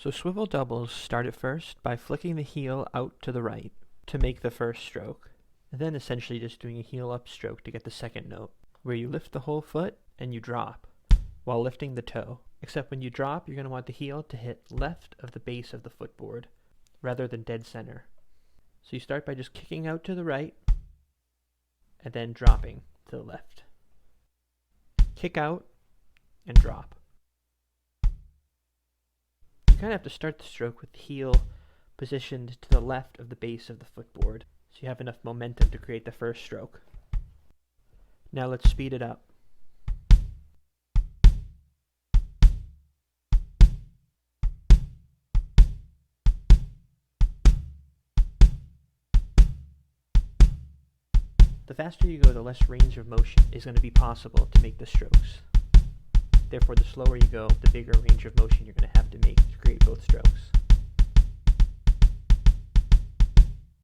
So swivel doubles start at first by flicking the heel out to the right to make the first stroke, and then essentially just doing a heel up stroke to get the second note, where you lift the whole foot and you drop while lifting the toe. Except when you drop, you're going to want the heel to hit left of the base of the footboard rather than dead center. So you start by just kicking out to the right and then dropping to the left. Kick out and drop. You kind of have to start the stroke with the heel positioned to the left of the base of the footboard, so you have enough momentum to create the first stroke. Now let's speed it up. The faster you go, the less range of motion is going to be possible to make the strokes. Therefore, the slower you go, the bigger range of motion you're going to have to make to create both strokes.